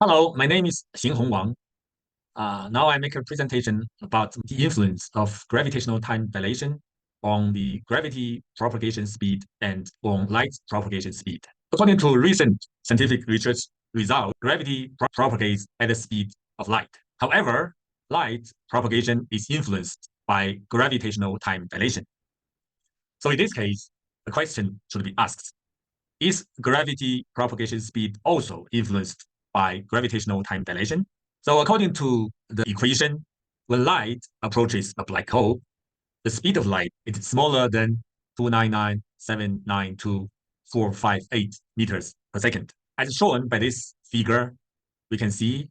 Hello, my name is Xinghong Wang. Now I make a presentation about the influence of gravitational time dilation on the gravity propagation speed and on light propagation speed. According to recent scientific research results, gravity propagates at the speed of light. However, light propagation is influenced by gravitational time dilation. So in this case, the question should be asked, is gravity propagation speed also influenced by gravitational time dilation? So according to the equation, when light approaches a black hole, the speed of light is smaller than 299,792,458 meters per second. As shown by this figure, we can see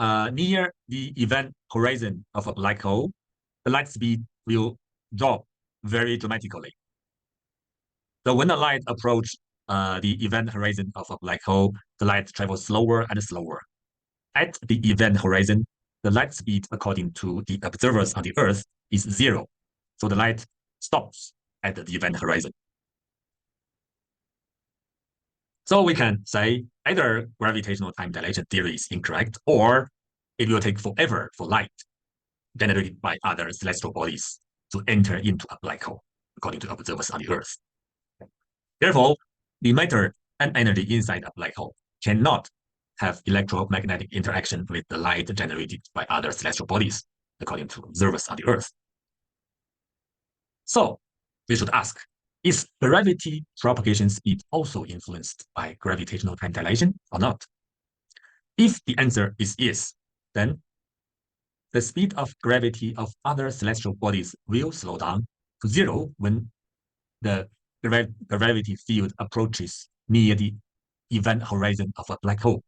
near the event horizon of a black hole, the light speed will drop very dramatically. So when the light approaches the event horizon of a black hole, the light travels slower and slower. At the event horizon, the light speed, according to the observers on the Earth, is 0. So the light stops at the event horizon. So we can say either gravitational time dilation theory is incorrect, or it will take forever for light generated by other celestial bodies to enter into a black hole, according to observers on the Earth. Therefore, the matter and energy inside a black hole cannot have electromagnetic interaction with the light generated by other celestial bodies, according to observers on the Earth. So we should ask, is gravity propagation speed also influenced by gravitational time dilation or not? If the answer is yes, then the speed of gravity of other celestial bodies will slow down to 0 when the gravity field approaches near the event horizon of a black hole.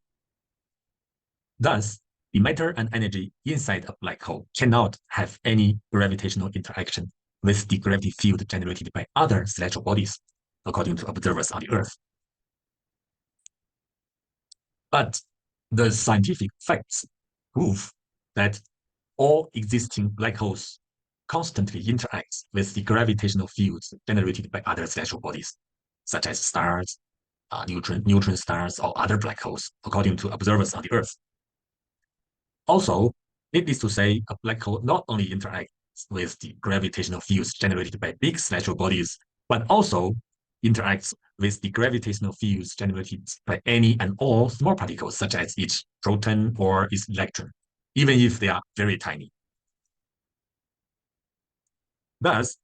Thus, the matter and energy inside a black hole cannot have any gravitational interaction with the gravity field generated by other celestial bodies, according to observers on the Earth. But the scientific facts prove that all existing black holes constantly interact with the gravitational fields generated by other celestial bodies, such as stars, neutron stars, or other black holes, according to observers on the Earth. Also, needless to say, a black hole not only interacts with the gravitational fields generated by big celestial bodies, but also interacts with the gravitational fields generated by any and all small particles, such as its proton or its electron, even if they are very tiny. Thus,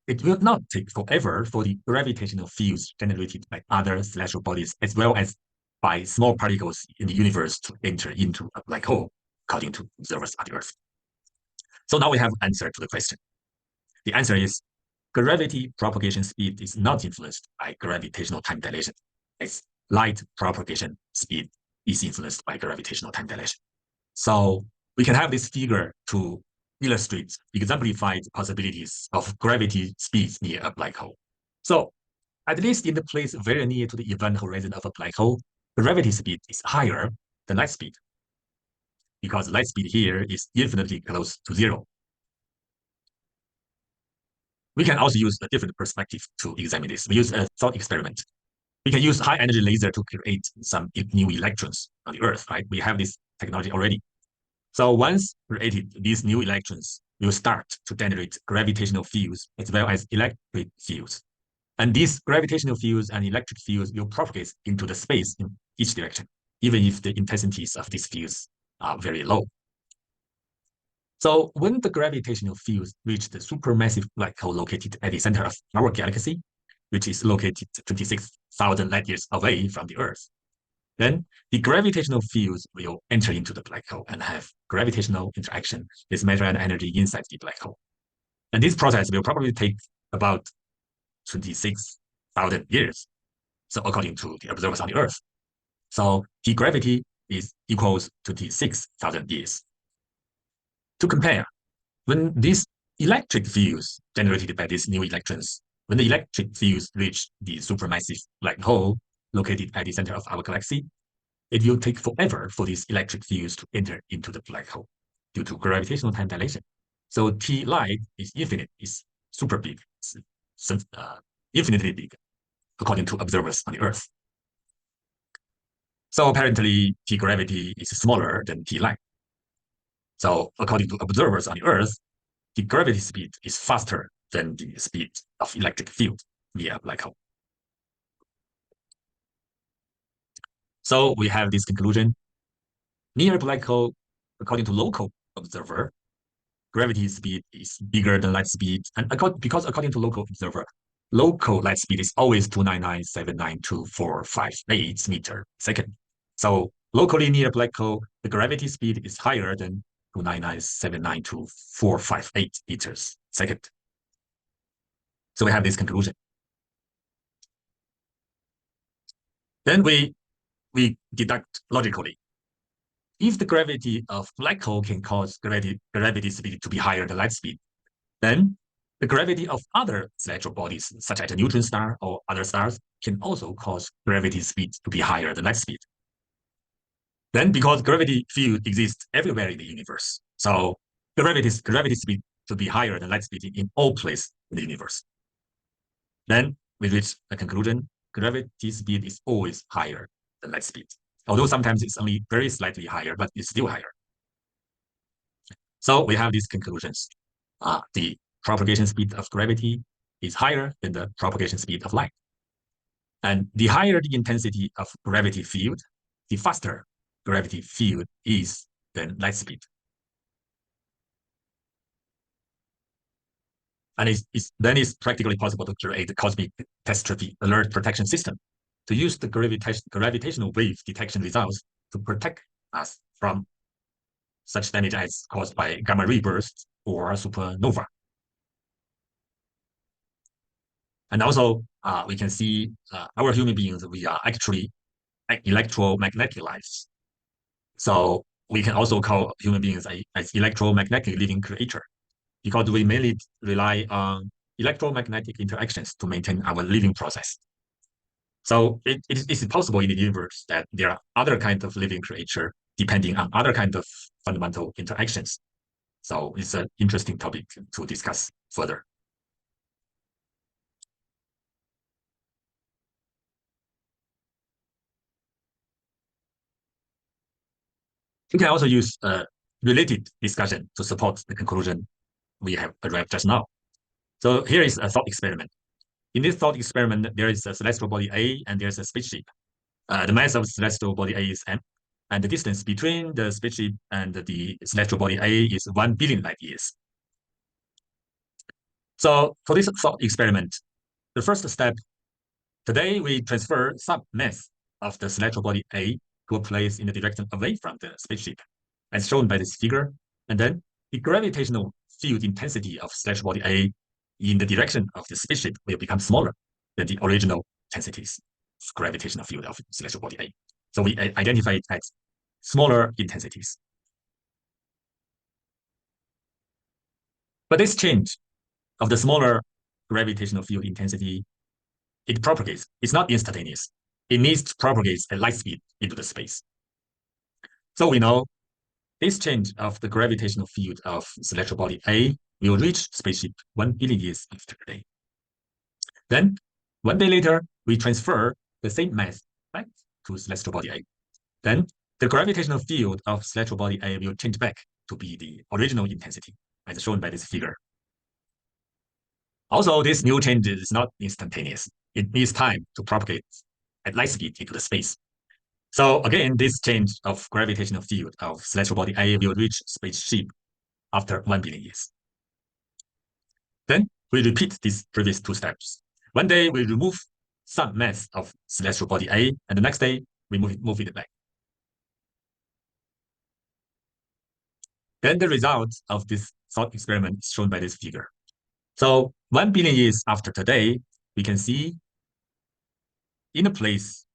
it will not take forever for the gravitational fields generated by other celestial bodies, as well as by small particles in the universe, to enter into a black hole, according to observers on the Earth. So now we have an answer to the question. The answer is gravity propagation speed is not influenced by gravitational time dilation, as light propagation speed is influenced by gravitational time dilation. So we can have this figure to illustrate, exemplify the possibilities of gravity speeds near a black hole. So at least in the place very near to the event horizon of a black hole, gravity speed is higher than light speed, because light speed here is infinitely close to 0. We can also use a different perspective to examine this. We use a thought experiment. We can use high energy laser to create some new electrons on the Earth, right? We have this technology already. So once created, these new electrons will start to generate gravitational fields as well as electric fields. And these gravitational fields and electric fields will propagate into the space in each direction, even if the intensities of these fields are very low. So when the gravitational fields reach the supermassive black hole located at the center of our galaxy, which is located 26,000 light years away from the Earth, then the gravitational fields will enter into the black hole and have gravitational interaction with matter and energy inside the black hole. And this process will probably take about 26,000 years. So according to the observers on the Earth. So the gravity is equals 26,000 years. To compare, when these electric fields generated by these new electrons, when the electric fields reach the supermassive black hole located at the center of our galaxy, it will take forever for these electric fields to enter into the black hole due to gravitational time dilation. So T light is infinite, is super big, infinitely big, according to observers on the Earth. So apparently, T gravity is smaller than T light. So according to observers on the Earth, the gravity speed is faster than the speed of electric field via black hole. So we have this conclusion. Near black hole, according to local observer, gravity speed is bigger than light speed. And because according to local observer, local light speed is always 299,792,458 meter second. So locally near black hole, the gravity speed is higher than 299,792,458 meters second. So we have this conclusion. Then we deduct logically. If the gravity of black hole can cause gravity speed to be higher than light speed, then the gravity of other celestial bodies, such as a neutron star or other stars, can also cause gravity speed to be higher than light speed. Then, because gravity field exists everywhere in the universe, so gravity speed to be higher than light speed in all places in the universe. Then we reach the conclusion: gravity speed is always higher than light speed, although sometimes it's only very slightly higher, but it's still higher. So we have these conclusions. The propagation speed of gravity is higher than the propagation speed of light. And the higher the intensity of gravity field, the faster gravity field is than light speed. And then it's practically possible to create a cosmic catastrophe alert protection system to use the gravitational wave detection results to protect us from such damage as caused by gamma ray bursts or supernova. And also, we can see our human beings, we are actually electromagnetic lives. So we can also call human beings as electromagnetic living creature because we mainly rely on electromagnetic interactions to maintain our living process. So it is possible in the universe that there are other kinds of living creature depending on other kinds of fundamental interactions. So it's an interesting topic to discuss further. You can also use a related discussion to support the conclusion we have arrived just now. So here is a thought experiment. In this thought experiment, there is a celestial body A and there's a spaceship. The mass of celestial body A is m, and the distance between the spaceship and the celestial body A is 1 billion light years. So for this thought experiment, the first step, today we transfer some mass of the celestial body A to a place in the direction away from the spaceship, as shown by this figure. And then the gravitational field intensity of celestial body A in the direction of the spaceship will become smaller than the original intensities of gravitational field of celestial body A. So we identify it as smaller intensities. But this change of the smaller gravitational field intensity, it propagates. It's not instantaneous. It needs to propagate at light speed into the space. So we know this change of the gravitational field of celestial body A will reach spaceship 1 billion years after today. Then, 1 day later, we transfer the same mass back to celestial body A. Then, the gravitational field of celestial body A will change back to be the original intensity, as shown by this figure. Also, this new change is not instantaneous. It needs time to propagate at light speed into the space. So again, this change of gravitational field of celestial body A will reach spaceship after 1 billion years. Then we repeat these previous two steps. One day we remove some mass of celestial body A, and the next day we move it back. Then the result of this thought experiment is shown by this figure. So 1 billion years after today, we can see in the place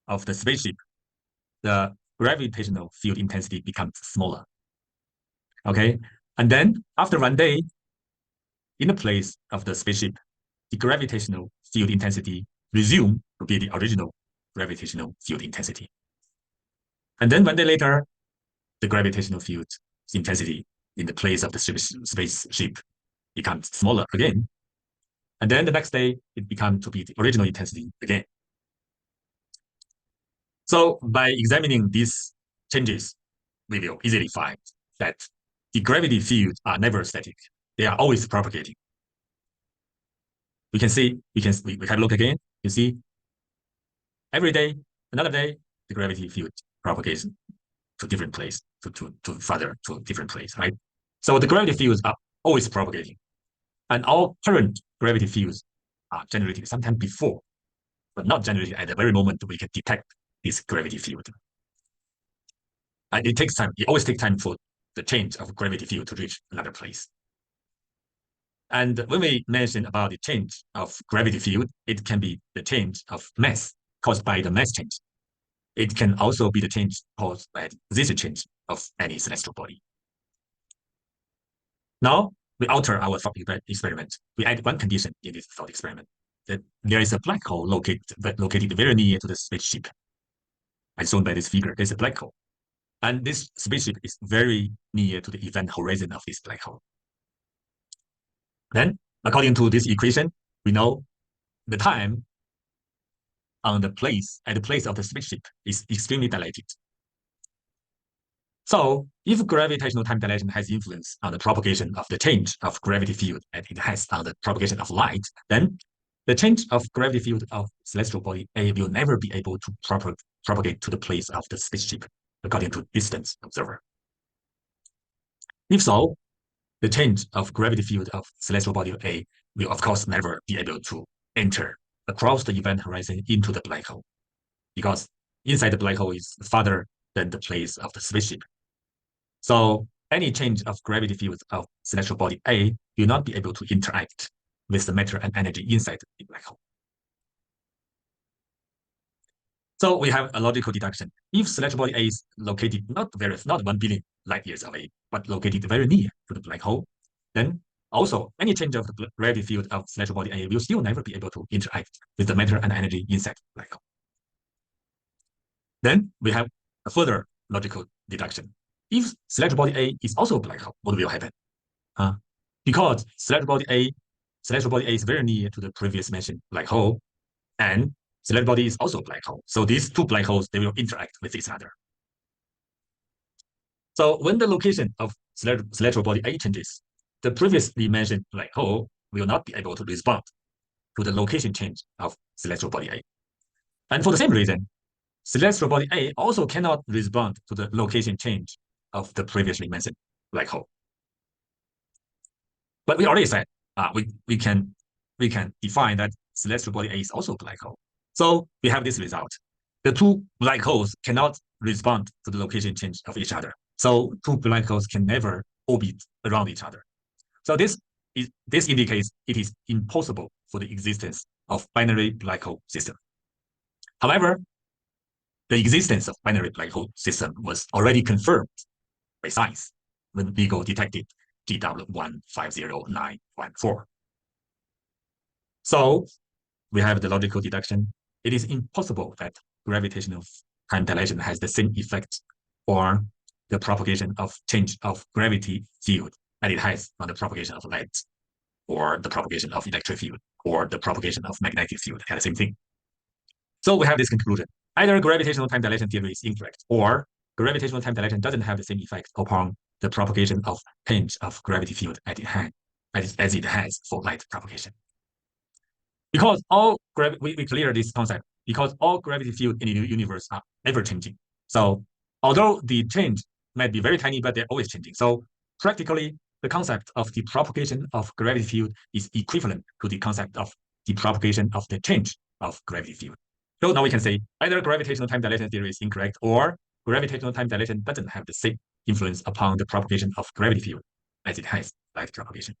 of the spaceship, the gravitational field intensity becomes smaller. Okay, and then after 1 day, in the place of the spaceship, the gravitational field intensity resume to be the original gravitational field intensity. And then 1 day later, the gravitational field intensity in the place of the spaceship becomes smaller again. And then the next day, it becomes to be the original intensity again. So by examining these changes, we will easily find that the gravity fields are never static. They are always propagating. We have a look again. You see, every day, another day, the gravity field propagates to different place, to further to different place, right? So the gravity fields are always propagating. And all current gravity fields are generated sometime before, but not generated at the very moment we can detect this gravity field. And it takes time. It always takes time for the change of gravity field to reach another place. And when we mention about the change of gravity field, it can be the change of mass caused by the mass change. It can also be the change caused by the position change of any celestial body. Now, we alter our thought experiment. We add one condition in this thought experiment, that there is a black hole located very near to the spaceship. As shown by this figure, there's a black hole. And this spaceship is very near to the event horizon of this black hole. Then, according to this equation, we know the time at the place of the spaceship is extremely dilated. So if gravitational time dilation has influence on the propagation of the change of gravity field and it has on the propagation of light, then the change of gravity field of celestial body A will never be able to propagate to the place of the spaceship according to distance observer. If so, the change of gravity field of celestial body A will of course never be able to enter across the event horizon into the black hole, because inside the black hole is farther than the place of the spaceship. So any change of gravity field of celestial body A will not be able to interact with the matter and energy inside the black hole. So we have a logical deduction. If celestial body A is located not 1 billion light years away, but located very near to the black hole, then also any change of the gravity field of celestial body A will still never be able to interact with the matter and energy inside the black hole. Then we have a further logical deduction. If celestial body A is also a black hole, what will happen? Because celestial body A is very near to the previous mentioned black hole, and celestial body is also a black hole. So these two black holes, they will interact with each other. So when the location of celestial body A changes, the previously mentioned black hole will not be able to respond to the location change of celestial body A. And for the same reason, celestial body A also cannot respond to the location change of the previously mentioned black hole. But we already said we can define that celestial body A is also a black hole. So we have this result. The two black holes cannot respond to the location change of each other. So two black holes can never orbit around each other. So this indicates it is impossible for the existence of binary black hole system. However, the existence of binary black hole system was already confirmed by science when LIGO detected GW150914. So we have the logical deduction. It is impossible that gravitational time dilation has the same effect on the propagation of change of gravity field as it has on the propagation of light, or the propagation of electric field, or the propagation of magnetic field. They are the same thing. So we have this conclusion. Either gravitational time dilation theory is incorrect, or gravitational time dilation doesn't have the same effect upon the propagation of change of gravity field as it has for light propagation. Because we clear this concept, because all gravity field in the universe are ever changing. So although the change might be very tiny, but they're always changing. So practically, the concept of the propagation of gravity field is equivalent to the concept of the propagation of the change of gravity field. So now we can say either gravitational time dilation theory is incorrect, or gravitational time dilation doesn't have the same influence upon the propagation of gravity field as it has light propagation.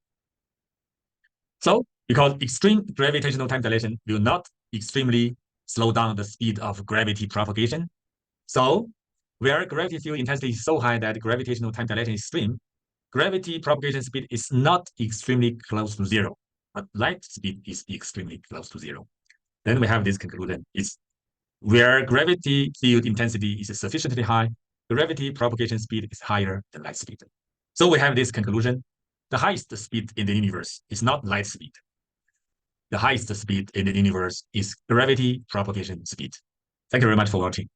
So because extreme gravitational time dilation will not extremely slow down the speed of gravity propagation, so where gravity field intensity is so high that gravitational time dilation is extreme, gravity propagation speed is not extremely close to zero, but light speed is extremely close to zero. Then we have this conclusion: is where gravity field intensity is sufficiently high, gravity propagation speed is higher than light speed. So we have this conclusion: the highest speed in the universe is not light speed. The highest speed in the universe is gravity propagation speed. Thank you very much for watching.